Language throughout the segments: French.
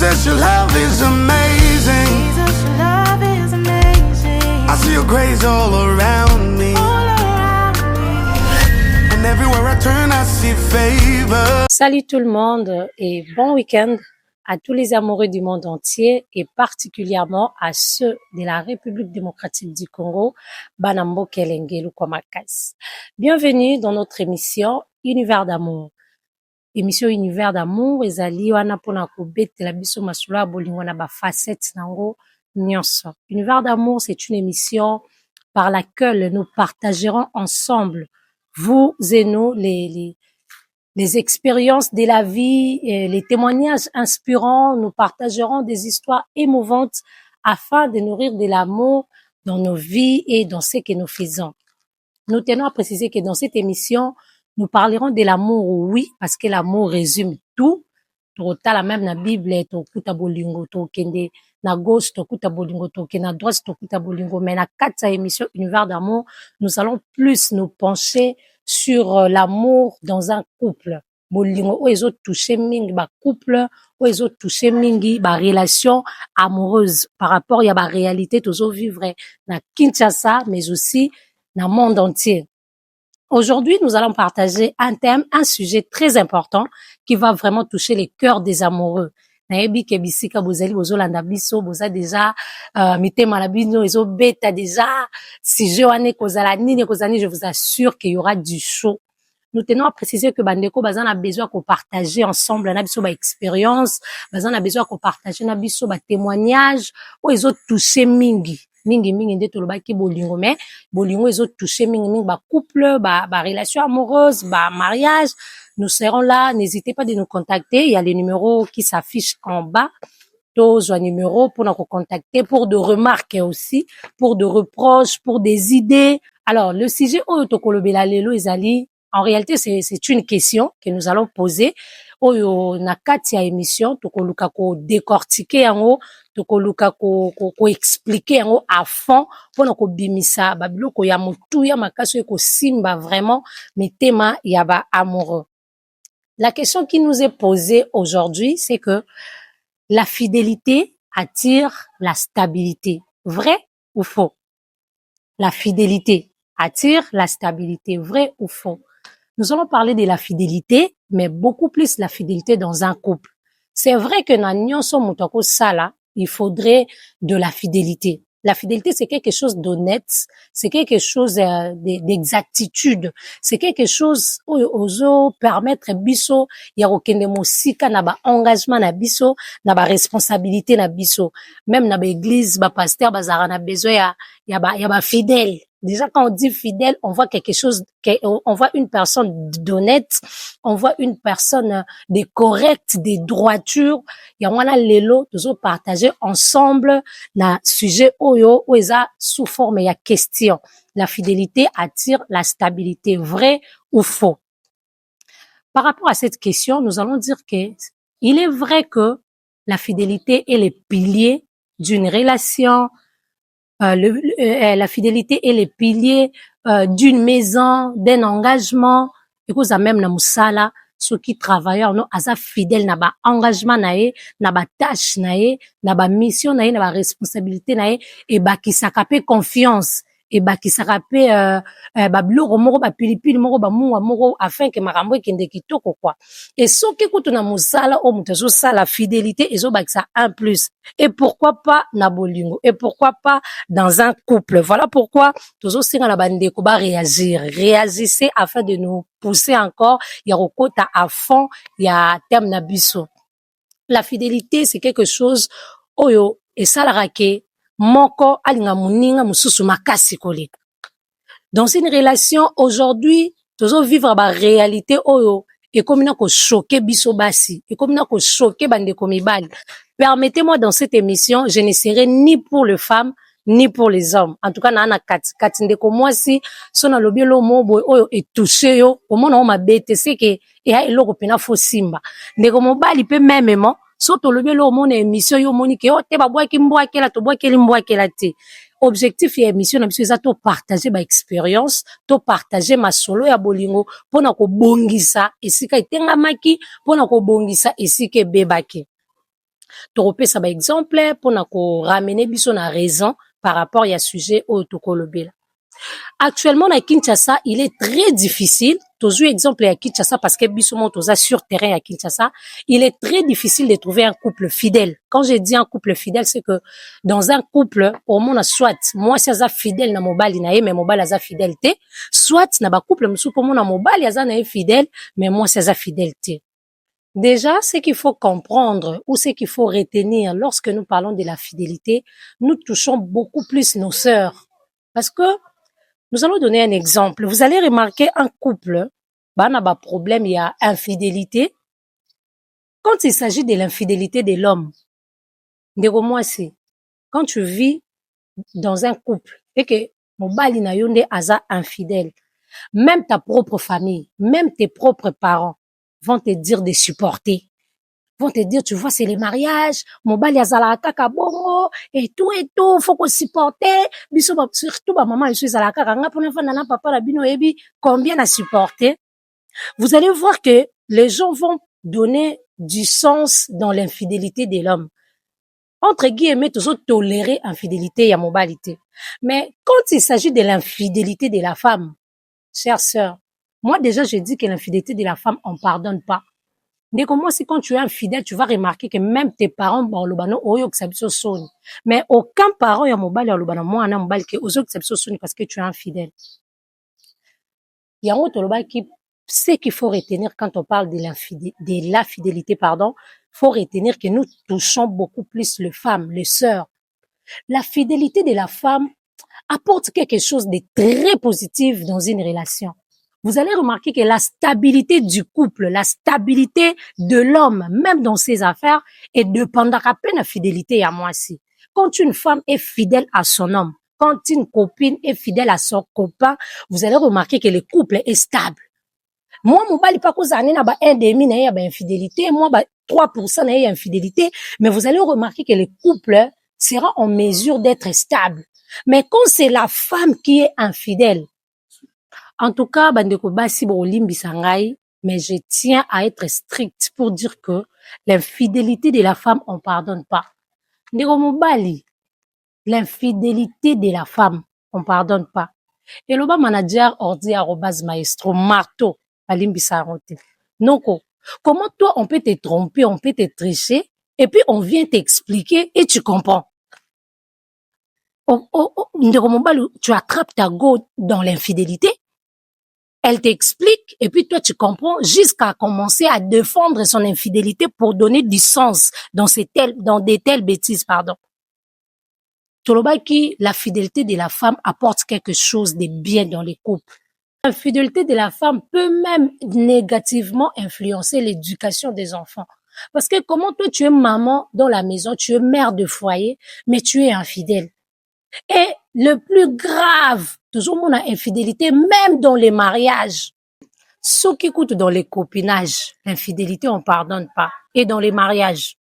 Jesus, your love is amazing. Jesus, your love is amazing. I see your grace all around me. All around me. And everywhere I turn, I see favor. Salut tout le monde et bon week-end à tous les amoureux du monde entier et particulièrement à ceux de la République démocratique du Congo, Banambo Kelengelu Kwamakas. Bienvenue dans notre émission Univers d'amour. Émission Univers d'amour ezali wana pona kobetela biso masolo ya bolingo na ba facettes nango nyonso. Univers d'amour, c'est une émission par laquelle nous partagerons ensemble, vous et nous, les expériences de la vie, et les témoignages inspirants. Nous partagerons des histoires émouvantes afin de nourrir de l'amour dans nos vies et dans ce que nous faisons. Nous tenons à préciser que dans cette émission, nous parlerons de l'amour, oui, parce que l'amour résume tout. Totala même na Bible, tokuta bolingo, tokende na gauche, tokuta bolingo, tokende na droite, tokuta bolingo. Mais na kata émission Univers d'amour, nous allons plus nous pencher sur l'amour dans un couple. Bolingo, ou ils ont touché mingi, ba couple, ou ils ont touché mingi, ba relation amoureuse par rapport à ba réalité, tous vivre na Kinshasa, mais aussi dans le monde entier. Aujourd'hui, nous allons partager un thème, un sujet très important qui va vraiment toucher les cœurs des amoureux. Nayebi ke bisika bozali bozolanda biso boza déjà mitema na bino ezo beta déjà sujet wane kozala nini kozani, je vous assure qu'il y aura du show. Nous tenons à préciser que bandeko bazan a besoin qu'on partage ensemble na biso ba expérience, bazan a besoin qu'on partage na biso ba témoignage ou ezo toucher mingi nde tolobaki bolingo, mais bolingo ezo toucher mingi ba couple, ba relation amoureuse, ba mariage. Nous serons là, n'hésitez pas de nous contacter, il y a les numéros qui s'affichent en bas. Tous un numéro pour nous contacter, pour de remarques aussi, pour de reproches, pour des idées. Alors, le sujet oyo tokolobela lelo ezali, en réalité c'est une question que nous allons poser oyo na kati ya émission tokoluka ko décortiquer yango, tokoluka ko expliquer yango à fond pona ko bimisa ba biloko ya mutu ya makaso ko simba vraiment mitema ya ba amoureux. La question qui nous est posée aujourd'hui, c'est que la fidélité attire la stabilité. Vrai ou faux? La fidélité attire la stabilité. Vrai ou faux? Nous allons parler de la fidélité, mais beaucoup plus la fidélité dans un couple. C'est vrai que na nyonso mutoko sala, il faudrait de la fidélité. La fidélité, c'est quelque chose d'honnête, c'est quelque chose d'exactitude, c'est quelque chose ozo permettre biso ya kokende mosika na ba engagement na biso, na ba responsabilité na biso. Même na ba église, ba pasteur bazara na besoin ya ba fidèle. Déjà, quand on dit fidèle, on voit quelque chose, on voit une personne d'honnête, on voit une personne de correcte, de droiture. Il y a wana lelo, toujours partager ensemble na sujet oyo, oeza sous forme ya question. La fidélité attire la stabilité, vrai ou faux? Par rapport à cette question, nous allons dire que il est vrai que la fidélité est le pilier d'une relation. La fidélité est le pilier d'une maison, d'un engagement. Et que ça même na musala, ceux qui travaillent, non, asa fidèle na ba engagement nae, na ba tâche nae, na ba mission nae, na ba responsabilité nae, et ba qui s'accapait confiance. Et ba qui s'accapait ba biloko moko ba pilipili moko ba munga moko afin que makambo ekende kitoko quoi. Et soki kutu na musala o mutezo ça la fidélité ezo ba ça un plus. Et pourquoi pas na bolingo? Et pourquoi pas dans un couple? Voilà pourquoi tozo singa na bandeko ba réagir. Réagissez afin de nous pousser encore ya rokota à fond ya terme na biso. La fidélité c'est quelque chose oyo et salarake moko alinga muninga mususu makasi koleka. Dans une relation aujourd'hui, tozo vivre ba réalité oyo et comme na ko choquer biso basi, et comme na ko choquer bandeko mibali. Permettez-moi dans cette émission, je ne serai ni pour les femmes ni pour les hommes. En tout cas na kati ndeko mwasi sona lobielo mobo oyo etouché yo, au mona o mabete c'est que et ha eloko pena fo simba. Ndeko mobali pe mêmement soto lobelo mona émission yo moni ke o te ba bwaki mbwakela to bwakeli mbwakela te. Objectif ya émission na biso eza to partager ba expérience, to partager masolo ya bolingo pona ko bongisa esika etengamaki, pona ko bongisa esika ebebaki. tokopesa ba exemple mpona koramener biso na raison par rapport ya sujet oyo tokolobela. Actuellement na Kinshasa, il est très difficile, tozwi exemple ya Kinshasa parce que biso mo toza sur terrain ya Kinshasa, il est très difficile de trouver un couple fidèle. Quand je dis un couple fidèle, c'est que dans un couple, au moins soit mwasi aza fidèle na mobali na ye mais mobali aza fidèle te, soit na ba couple mosusu po mona mobali aza na ye fidèle mais mwasi aza fidèle te. Déjà, ce qu'il faut comprendre ou ce qu'il faut retenir lorsque nous parlons de la fidélité, nous touchons beaucoup plus nos sœurs. Parce que nous allons donner un exemple. Vous allez remarquer un couple, n'a pas problème, il y a infidélité. Quand il s'agit de l'infidélité de l'homme, moi c'est quand tu vis dans un couple et que mobali na yonde aza infidèle, même ta propre famille, même tes propres parents vont te dire de supporter. Vont te dire, tu vois, c'est les mariages, mobali azalaka kaka bongo, et tout, faut qu'on supporte. Biso, surtout, maman, je suis azalaka kaka, pour l'infant, nana, papa, la bino, ebi, combien à supporter. Vous allez voir que les gens vont donner du sens dans l'infidélité de l'homme. Entre guillemets, toujours tolérer infidélité et mobalité. Mais quand il s'agit de l'infidélité de la femme, chère sœur, moi, déjà, je dis que l'infidélité de la femme, on pardonne pas. Dès que moi, si quand tu es infidèle, tu vas remarquer que même tes parents, bon, le bano, oyo, que ça sonne. Mais aucun parent, y'a mobile, y'a le bano, moi, un mobile, que oyo, que ça sonne parce que tu es infidèle. Il y a un autre mobile qui, ce qu'il faut retenir quand on parle de la fidélité, pardon, faut retenir que nous touchons beaucoup plus les femmes, les sœurs. La fidélité de la femme apporte quelque chose de très positif dans une relation. Vous allez remarquer que la stabilité du couple, la stabilité de l'homme, même dans ses affaires, est dépendant à peine la fidélité à moi aussi. Quand une femme est fidèle à son homme, quand une copine est fidèle à son copain, vous allez remarquer que le couple est stable. Moi, mon bali pas cause année na ba 1,5 na ya ba infidélité, moi ba 3% na ya infidélité, mais vous allez remarquer que le couple sera en mesure d'être stable. Mais quand c'est la femme qui est infidèle, en tout cas, bandeko basi bo limbisa ngai, mais je tiens à être strict pour dire que l'infidélité de la femme, on pardonne pas. Ndeko mobali, l'infidélité de la femme, on pardonne pas. Et le manager ordi @maestro marteau alimbisa rote. Noko, comment toi on peut te tromper, on peut te tricher, et puis on vient t'expliquer et tu comprends. Ndeko mobali, tu attrapes ta go dans l'infidélité. Elle t'explique et puis toi tu comprends jusqu'à commencer à défendre son infidélité pour donner du sens dans des telles bêtises, pardon. Tolobaki, la fidélité de la femme apporte quelque chose de bien dans les couples. La fidélité de la femme peut même négativement influencer l'éducation des enfants. Parce que comment toi tu es maman dans la maison, tu es mère de foyer, mais tu es infidèle. Et le plus grave, toujours mon infidélité, même dans les mariages. Ceux qui écoutent dans les copinages, l'infidélité, on pardonne pas. Et dans les mariages.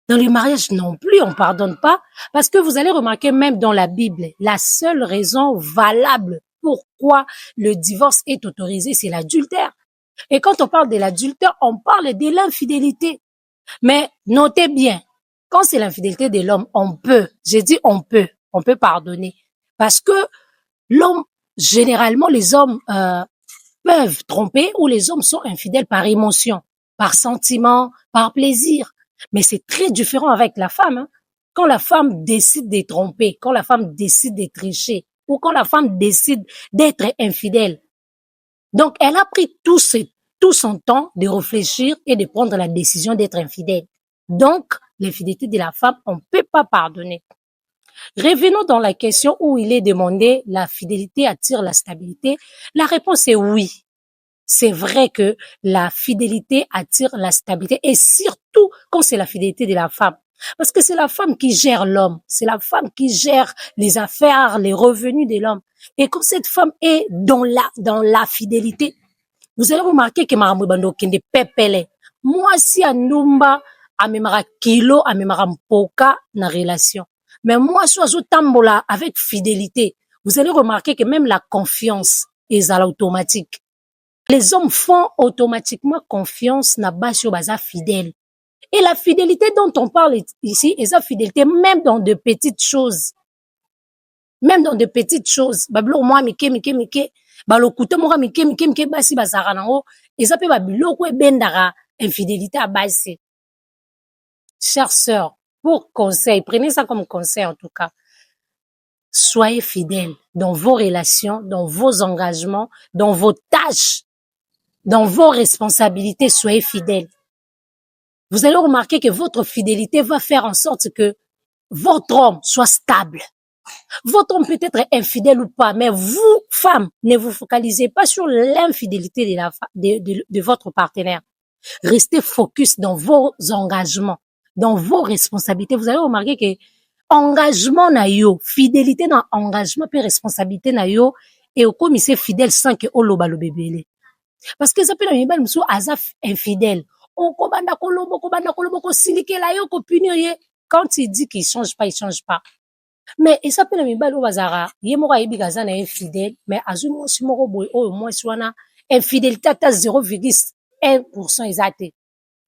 Dans les mariages non plus, on pardonne pas. Parce que vous allez remarquer, même dans la Bible, la seule raison valable pourquoi le divorce est autorisé, c'est l'adultère. Et quand on parle de l'adultère, on parle de l'infidélité. Mais notez bien, quand c'est l'infidélité de l'homme, j'ai dit on peut pardonner. Parce que l'homme, généralement, les hommes peuvent tromper ou les hommes sont infidèles par émotion, par sentiment, par plaisir. Mais c'est très différent avec la femme. Hein. Quand la femme décide de tromper, quand la femme décide de tricher ou quand la femme décide d'être infidèle. Donc, elle a pris tout son temps de réfléchir et de prendre la décision d'être infidèle. Donc, l'infidélité de la femme, on ne peut pas pardonner. Revenons dans la question où il est demandé, la fidélité attire la stabilité. La réponse est oui. C'est vrai que la fidélité attire la stabilité et surtout quand c'est la fidélité de la femme. Parce que c'est la femme qui gère l'homme. C'est la femme qui gère les affaires, les revenus de l'homme. Et quand cette femme est dans la fidélité, vous allez remarquer que Maramou Bando Kende pepele. Moi, si Anumba, amemara kilo, amemara mpoka na relation. Mais moi, si je tambola avec fidélité, vous allez remarquer que même la confiance est à l'automatique. Les hommes font automatiquement confiance na basio baza fidèle. Et la fidélité dont on parle ici, et sa fidélité, même dans de petites choses. Même dans de petites choses. Babilo moi mike. Balokuta moi mike basi bazara nango. Et ça peut babilo ko bendara infidélité à basi. Chères sœurs, pour conseil, prenez ça comme conseil en tout cas. Soyez fidèles dans vos relations, dans vos engagements, dans vos tâches, dans vos responsabilités, soyez fidèles. Vous allez remarquer que votre fidélité va faire en sorte que votre homme soit stable. Votre homme peut être infidèle ou pas, mais vous, femmes, ne vous focalisez pas sur l'infidélité de votre partenaire. Restez focus dans vos engagements, dans vos responsabilités. Vous allez remarquer que engagement na yo, fidélité dans engagement puis responsabilité na yo, et au comme c'est fidèle sans que oloba lo bébélé. Parce que ça peut être un monsieur azaf infidèle. On kobanda kolobo ko silike la yo ko punir ye. Quand il dit qu'il change pas, il change pas. Mais et ça peut être un bazara. Ye moko ayebi kazana infidèle, mais azu mo si moko boy o mo swana infidélité à 0,1% exact.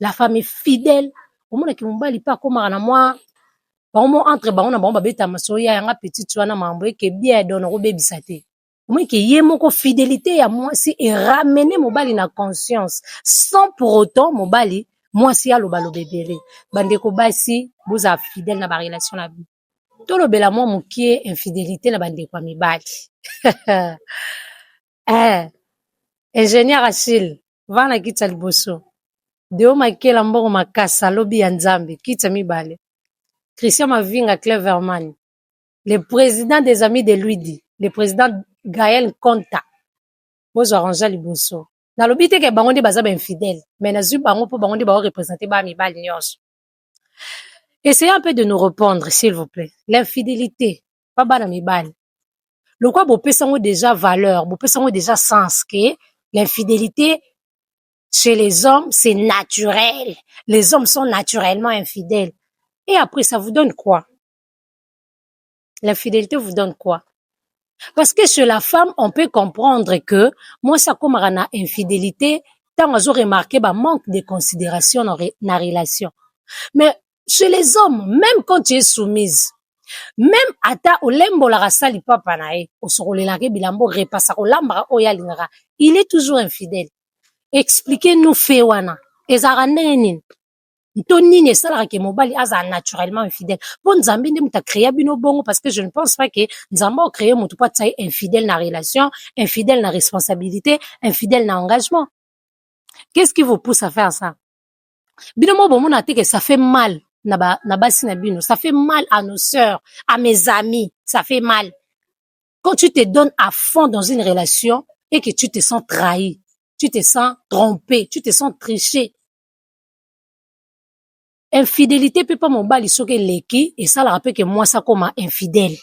La femme est fidèle. Au monde qui mobali pas comme na moi. Ba mo entre ba ona ba ba beta masoya yanga petite swana mambo ke bien don ro bebisa te. Moi que ye moko fidélité à moi si et ramener mobali na conscience sans pour autant mobali moi si aloba lo bébélé. Bandeko basi vous a fidèle na ba relation na bi. Tout le bela moi mukie infidélité na bandeko mibali. Ingénieur Achille, vana kitsa liboso. Deo makela mbongo makasa lobi ya Nzambe kitsa mibale. Christian Mavinga Cleverman, le président des amis de Luidi, le président Gaël Conta. Bozo arranja liboso. Na lobi te ke bango ndi baza ba infidèle, mais na zu bango po bango ndi ba représenter ba mibali nyonso. Essayez un peu de nous répondre, s'il vous plaît. L'infidélité, pas bana mibali. Le quoi bopesango déjà valeur, bopesango déjà sens que l'infidélité chez les hommes, c'est naturel. Les hommes sont naturellement infidèles. Et après, ça vous donne quoi? L'infidélité vous donne quoi? Parce que chez la femme, on peut comprendre que moi, ça comme une infidélité, tant on a remarqué bah manque de considération dans la relation. Mais chez les hommes, même quand tu es soumise, même ata olembo la rasali papa nae, osokolelake bilambo repassa kolamba oyalingara, il est toujours infidèle. Expliquez-nous fait wana. Ezara neni. Ntonini esalaka ke mobali aza naturellement infidèle. Po Nzambe nde muta créer bino bongo parce que je ne pense pas que Nzambe a créé mutu pa tsaye infidèle na relation, infidèle na responsabilité, infidèle na engagement. Qu'est-ce qui vous pousse à faire ça? Bino mo bomona te que ça fait mal na basi na bino, ça fait mal à nos sœurs, à mes amis, ça fait mal. Quand tu te donnes à fond dans une relation et que tu te sens trahi, tu te sens trompé, tu te sens triché. Infidélité peut pas mobali soke leki et ça le rappelle que moi ça comme infidèle.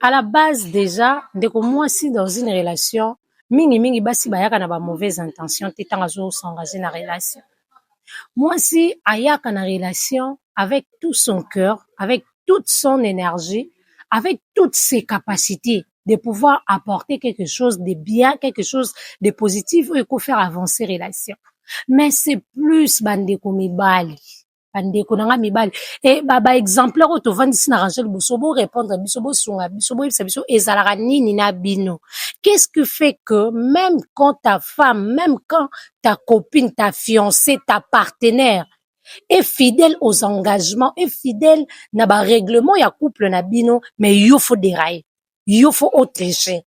À la base déjà, ndeko moi si dans une relation, mingi basi bayaka na ba mauvaise intention te tanga zo s'engager na relation. Moi si ayaka na relation avec tout son cœur, avec toute son énergie, avec toutes ses capacités de pouvoir apporter quelque chose de bien, quelque chose de positif et faire avancer relation. Mais c'est plus bandeko mibali. Bandeko nanga mibali. Et ba exemplaire to vandisi na rangel bosobo répondre bisobo sunga bisobo biso ezalaka nini na bino. Qu'est-ce qui fait que même quand ta femme, même quand ta copine, ta fiancée, ta partenaire est fidèle aux engagements, est fidèle na ba règlement ya couple na bino, mais yo faut dérailler. Yo faut tricher.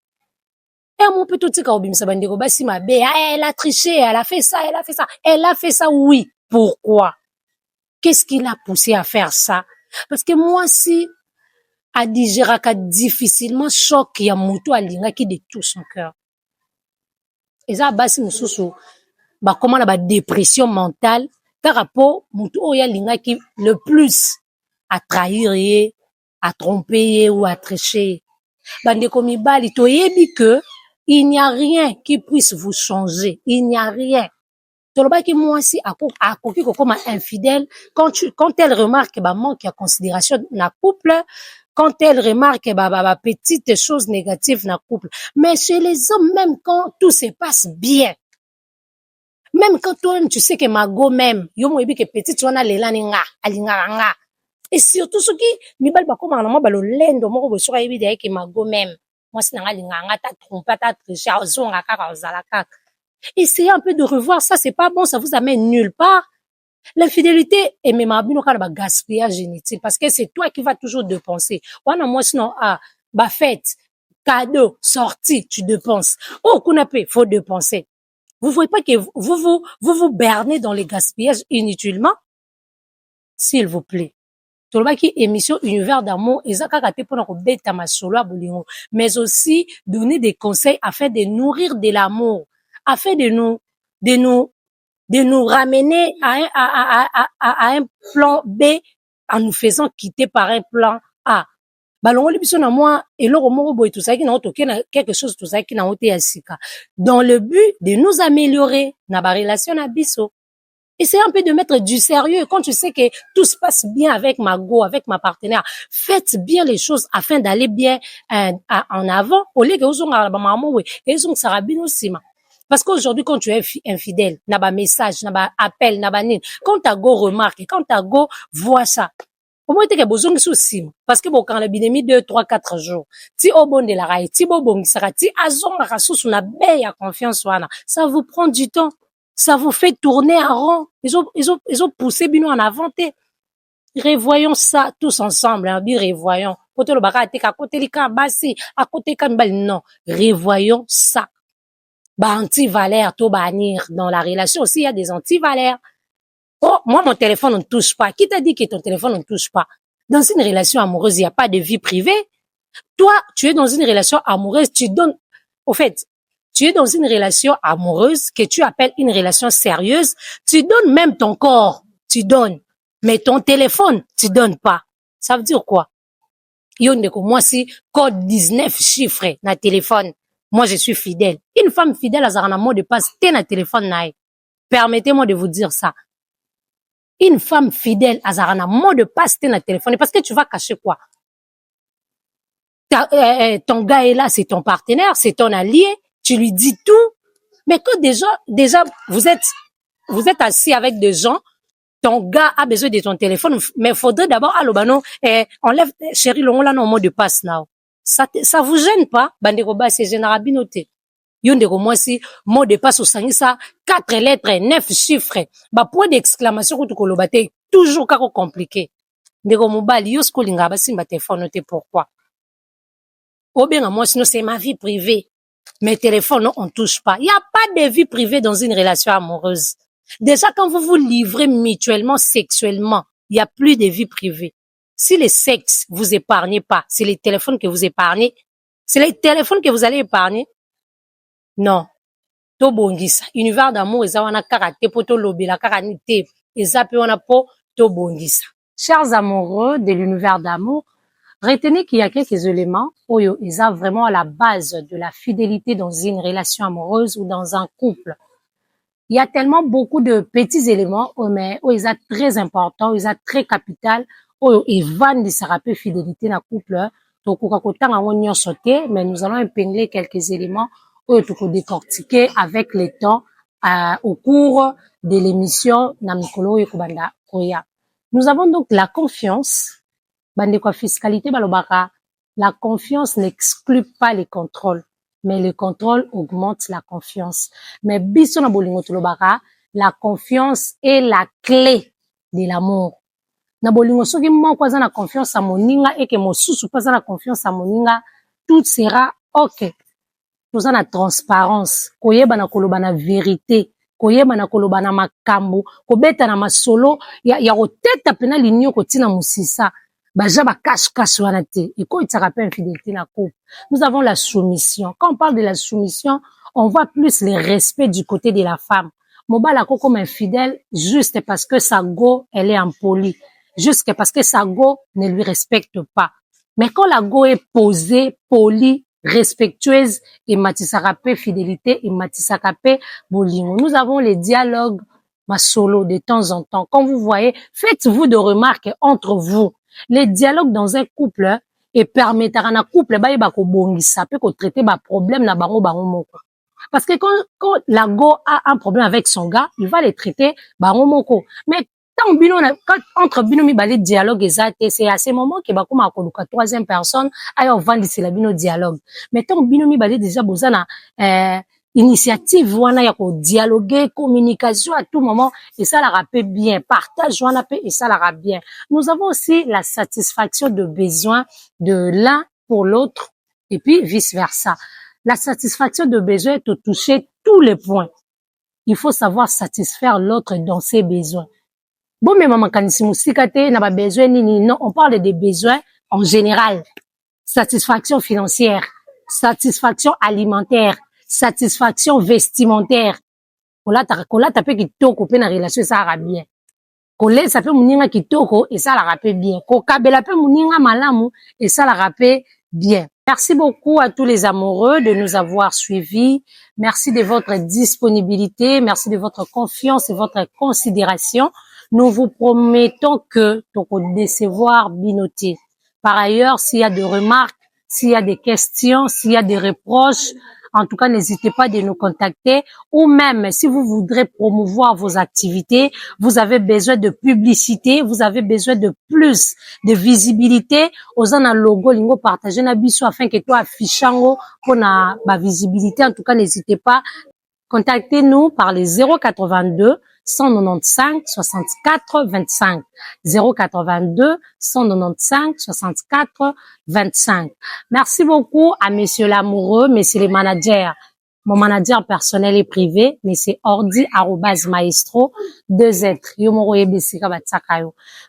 Et mon petit tika obimisa bandeko basi mabe, elle a triché, elle a fait ça, elle a fait ça. Elle a fait ça, oui. Pourquoi? Qu'est-ce qui l'a poussé à faire ça? Parce que moi, si, a digéraka difficilement choc ya mutu alingaki de tout son cœur. Et ça, basi mususu, ba comment la ba dépression mentale, par rapport mutu oya lingaki le plus à trahir ye, à tromper ye ou à tricher. Bandeko mibali, toyebi que il n'y a rien qui puisse vous changer. Il n'y a rien. Tolobaki moi si akoki kokoma infidèle quand elle remarque ba manque de considération na couple, quand elle remarque ba petites choses négatives na couple. Mais chez les hommes même quand tout se passe bien, Même quand toi-même, tu sais que mago même, yo mo yebi que petit tu wana lela ni nga, alinga nga. Et surtout ce qui, mibal ba koma na mo balo lendo moko bo soka yebi de que mago même. Moi c'est nga linga nga ta trompe ta tricher ozonga kaka ozala kaka. Essayez un peu de revoir ça, c'est pas bon, ça vous amène nulle part. L'infidélité est même abino kana gaspillage inutile parce que c'est toi qui vas toujours dépenser. Wana moi sinon ba fête, cadeau, sortie, tu dépenses. Oh kunape, faut dépenser. Vous voyez pas que vous bernez dans les gaspillages inutilement? S'il vous plaît. Tolobaki émission Univers d'amour, ezaka kate pona ko beta masolo a bolingo, mais aussi donner des conseils afin de nourrir de l'amour, afin de nous ramener à un plan B en nous faisant quitter par un plan A. Balongoli biso na moi eloko moko boy tout ça qui na otoke na quelque chose tout ça qui na ote ya sika dans le but de nous améliorer na ba relation na biso. Essayez un peu de mettre du sérieux quand tu sais que tout se passe bien avec ma go, avec ma partenaire. Faites bien les choses afin d'aller bien en avant au lieu que vous ba maman we et vous sarabino sima. Parce qu'aujourd'hui, quand tu es infidèle, n'a pas message, n'a pas appel, n'a pas nid. Quand ta go remarque, quand ta go voit ça, au moins, tu as besoin de soucis. Parce que bon, quand la binemi 2, 3, 4 jours, si au bon de la raille, si bon bon, si azon la rassous, on a belle confiance, ça vous prend du temps. Ça vous fait tourner en rond. Ils ont poussé bino en avant. Revoyons ça tous ensemble, hein, revoyons. Côté le barate, à côté les bassi, à côté kambal, non. Revoyons ça. Bah, anti-valère, tout bannir. Dans la relation aussi, il y a des anti-valères. Oh, moi, mon téléphone ne touche pas. Qui t'a dit que ton téléphone ne touche pas? Dans une relation amoureuse, il n'y a pas de vie privée. Toi, tu es dans une relation amoureuse, tu donnes, au fait, tu es dans une relation amoureuse que tu appelles une relation sérieuse. Tu donnes même ton corps. Tu donnes. Mais ton téléphone, tu donnes pas. Ça veut dire quoi? Moi, si, code 19 chiffres, na téléphone. Moi, je suis fidèle. Une femme fidèle, elle a un mot de passe, t'es na téléphone, naï. Permettez-moi de vous dire ça. Une femme fidèle, elle a un mot de passe, t'es na téléphone. Parce que tu vas cacher quoi? Ton gars est là, c'est ton partenaire, c'est ton allié. Tu lui dis tout. Mais que déjà, vous êtes assis avec des gens, ton gars a besoin de ton téléphone, mais il faudrait d'abord, enlève, chérie, l'on l'a non mot de passe, now. Ça vous gêne pas? Bandeko ba, c'est général binoté. Yondeko moi si, mot de passe au sangisa, 4 lettres, 9 chiffres. Bah, point d'exclamation, ou tout kolobate, toujours kako compliqué. Ndeko mobali, yosko linga, ba, si, ba, téléphone, noté pourquoi. Ou bien, moi, sinon, c'est ma vie privée. Mes téléphones, on touche pas. Il n'y a pas de vie privée dans une relation amoureuse. Déjà, quand vous vous livrez mutuellement, sexuellement, il n'y a plus de vie privée. Si les sexes vous épargnez pas, c'est les téléphones que vous épargnez. C'est les téléphones que vous allez épargner. Non. To bongisa. Univers d'amour, eza wana karaté po to lobela karanité. Eza pe wana po to bongisa. Chers amoureux de l'univers d'amour, retenez qu'il y a quelques éléments où ils sont vraiment à la base de la fidélité dans une relation amoureuse ou dans un couple. Il y a tellement beaucoup de petits éléments mais où ils sont très importants, ils sont très capitaux, où ils vendent des rapports fidélité dans le couple. Donc, mais nous allons épingler quelques éléments où tu peux décortiquer avec le temps au cours de l'émission Namikolo Yekubanda Koya. Nous avons donc la confiance. Bandeko fiscalité balobaka, la confiance n'exclut pas les contrôles, mais le contrôle augmente la confiance. Mais biso na bolingo tolobaka, la confiance est la clé de l'amour. Na bolingo soki moko aza na confiance à moninga et que mosusu pas na confiance à moninga, tout sera OK. Toza na transparence, koyeba na koloba na vérité, koyeba na koloba na makambo, kobeta na masolo ya koteta pena linio kotina musisa. Baja ba cache wana te. Et quand il te rappelle infidélité na couple, nous avons la soumission. Quand on parle de la soumission, on voit plus le respect du côté de la femme. Mobala ko comme infidèle juste parce que sa go elle est impolie, juste parce que sa go ne lui respecte pas. Mais quand la go est posée, polie, respectueuse et matisakape fidélité et matisakape bolingo. Nous avons les dialogues masolo de temps en temps. Quand vous voyez, faites-vous de remarques entre vous. Les dialogues dans un couple et permettra na couple ba yeba ko bongisa pe ko traiter ba problème na bango moko. Parce que quand la go a un problème avec son gars, il va les traiter, moko. Mais tant quand entre bino mibale dialogue exact, c'est à ces moments que bakuma akoluka troisième personne, ayo vandi c'est la bino dialogue. Mais tant bino mibale déjà bozana, initiative wana ya ko dialoguer, communication à tout moment, et ça la rappelle bien, partage wana pe, et ça la rappelle bien. Nous avons aussi la satisfaction de besoin de l'un pour l'autre, et puis vice versa. La satisfaction de besoin est de toucher tous les points. Il faut savoir satisfaire l'autre dans ses besoins. Bon, mais maman, quand n'a pas besoin ni non, on parle des besoins en général. Satisfaction financière, satisfaction alimentaire, satisfaction vestimentaire. Kola tapé qui toko pe na relation ça va bien. Kola ça peut muninga qui toko et ça la rappelle bien. Ko kabela pe muninga malamu et ça la rappelle bien. Merci beaucoup à tous les amoureux de nous avoir suivis. Merci de votre disponibilité, merci de votre confiance et votre considération. Nous vous promettons que nous décevoir Binoté. Par ailleurs, s'il y a des remarques, s'il y a des questions, s'il y a des reproches, en tout cas, n'hésitez pas de nous contacter. Ou même, si vous voudrez promouvoir vos activités, vous avez besoin de publicité, vous avez besoin de plus de visibilité. Aux un logo, lingo partager na biso afin que toi affichango pour na ba visibilité. En tout cas, n'hésitez pas. Contactez-nous par les 082 195 64 25 082 195 64 25. Merci beaucoup à Monsieur l'amoureux, Monsieur les managers, mon manager personnel et privé, Monsieur Ordi @maestro 2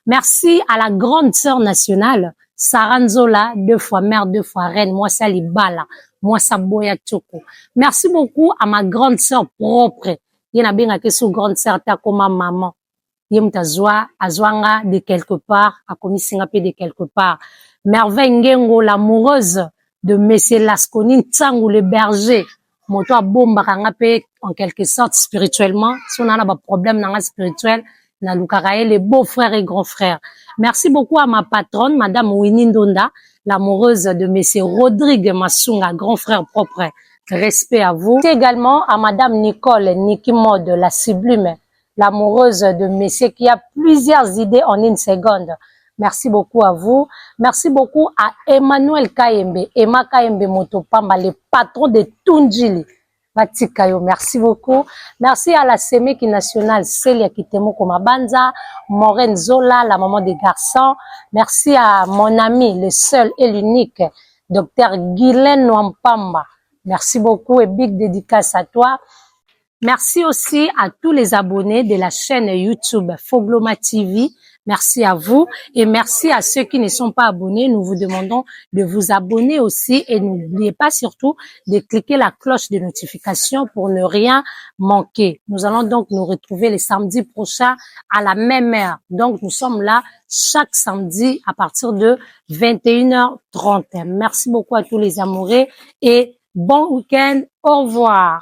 Merci à la grande sœur nationale Saranzola, 2 fois mère, 2 fois reine, moi ça libala, moi ça boya tchoko. Merci beaucoup à ma grande sœur propre. Yena benga ke sou grande sœur ta comme maman. Yemtazwa azwanga de quelque part, a komisinga pe de quelque part. Merveille Ngengo, l'amoureuse de Monsieur Lasconi Ntsangu le berger. Moto a bomba kanga pe en quelque sorte spirituellement. Si on a un problème dans spirituel, na lukarae les beaux frères et grands frères. Merci beaucoup à ma patronne, Madame Winnie Ndonda, l'amoureuse de Monsieur Rodrigue Massunga, grand frère propre. Respect à vous. C'est également à Madame Nicole Nikimode, la sublime, l'amoureuse de Monsieur qui a plusieurs idées en une seconde. Merci beaucoup à vous. Merci beaucoup à Emmanuel Kayembe, Emma Kayembe Motopamba, le patron de Tunjili. Vatikayo, merci beaucoup. Merci à la Séméki nationale, Célia Kitemo Komabanza, Maureen Zola, la maman des garçons. Merci à mon ami, le seul et l'unique, Dr Guylaine Wampamba. Merci beaucoup et big dédicace à toi. Merci aussi à tous les abonnés de la chaîne YouTube Fogloma TV. Merci à vous et merci à ceux qui ne sont pas abonnés. Nous vous demandons de vous abonner aussi et n'oubliez pas surtout de cliquer la cloche de notification pour ne rien manquer. Nous allons donc nous retrouver les samedis prochains à la même heure. Donc nous sommes là chaque samedi à partir de 21h30. Merci beaucoup à tous les amoureux et bon week-end. Au revoir.